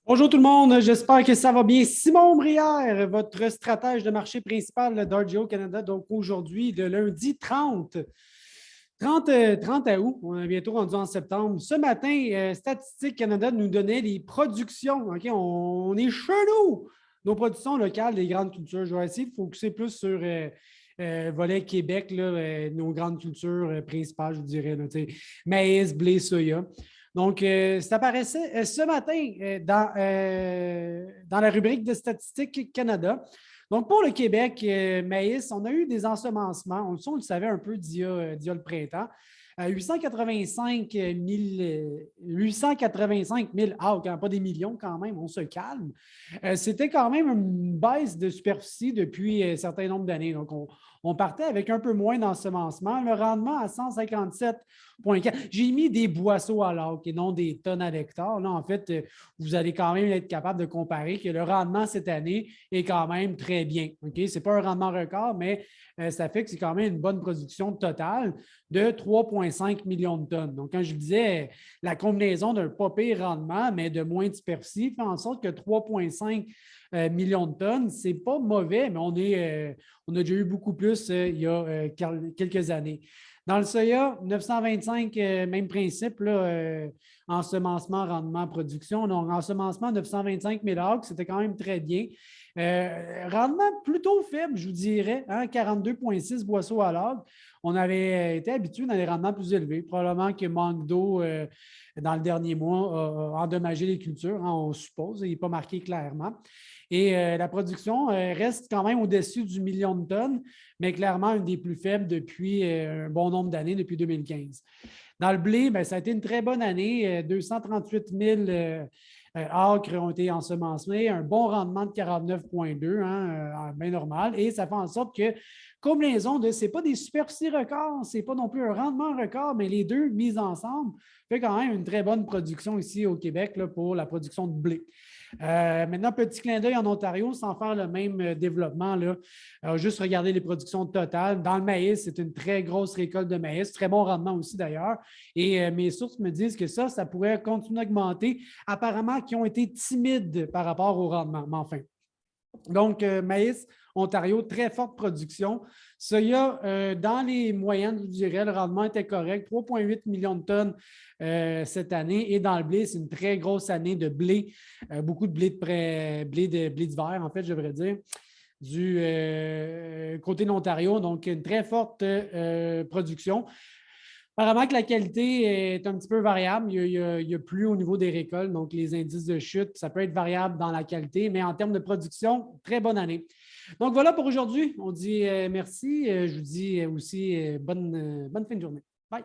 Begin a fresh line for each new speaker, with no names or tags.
Bonjour tout le monde, j'espère que ça va bien. Simon Brière, votre stratège de marché principal d'Argio Canada. Donc aujourd'hui, de lundi 30 août, on est bientôt rendu en septembre. Ce matin, Statistique Canada nous donnait les productions. OK? On est chez nous. Nos productions locales des grandes cultures. Je vais essayer de focuser plus sur volet Québec, là, nos grandes cultures principales, je vous dirais. Là, maïs, blé, soya. Donc, ça apparaissait ce matin dans la rubrique de Statistique Canada. Donc, pour le Québec, maïs, on a eu des ensemencements. On le savait un peu d'il y a le printemps. 885 000 acres, pas des millions quand même, on se calme. C'était quand même une baisse de superficie depuis un certain nombre d'années. Donc, on partait avec un peu moins d'ensemencement. Le rendement à 157,4. J'ai mis des boisseaux à l'acre et non des tonnes à l'hectare. Là, en fait, vous allez quand même être capable de comparer que le rendement cette année est quand même très bien. Ce n'est pas un rendement record, mais ça fait que c'est quand même une bonne production totale de 3,5 millions de tonnes. Donc, quand je disais la combinaison d'un pas pire rendement, mais de moins de superficie, fait en sorte que 3,5 millions de tonnes, c'est pas mauvais, mais on a déjà eu beaucoup plus il y a quelques années. Dans le soya, 925, même principe, là, ensemencement, rendement, production. Donc, ensemencement, 925 000 acres, c'était quand même très bien. Rendement plutôt faible, je vous dirais, hein, 42,6 boisseaux à l'acre. On avait été habitué dans les rendements plus élevés. Probablement que manque d'eau dans le dernier mois a endommagé les cultures, hein, on suppose. Il n'est pas marqué clairement. Et la production reste quand même au-dessus du million de tonnes, mais clairement une des plus faibles depuis un bon nombre d'années, depuis 2015. Dans le blé, bien, ça a été une très bonne année. 238 000 acres ont été ensemencés, un bon rendement de 49,2, hein, bien normal. Et ça fait en sorte que, combinaison de, ce n'est pas des superficies records, ce n'est pas non plus un rendement record, mais les deux mis ensemble fait quand même une très bonne production ici au Québec là, pour la production de blé. Maintenant, petit clin d'œil en Ontario, sans faire le même développement, là, juste regarder les productions totales. Dans le maïs, c'est une très grosse récolte de maïs, très bon rendement aussi d'ailleurs. Et mes sources me disent que ça pourrait continuer à augmenter, apparemment qui ont été timides par rapport au rendement. Mais enfin, donc, maïs, Ontario, très forte production. Soya, dans les moyennes, je dirais, le rendement était correct. 3,8 millions de tonnes cette année. Et dans le blé, c'est une très grosse année de blé. Beaucoup de blé d'hiver, en fait, je devrais dire, du côté de l'Ontario. Donc, une très forte production. Apparemment que la qualité est un petit peu variable. Il y a plus au niveau des récoltes, donc les indices de chute, ça peut être variable dans la qualité, mais en termes de production, très bonne année. Donc voilà pour aujourd'hui. On dit merci. Je vous dis aussi bonne fin de journée. Bye.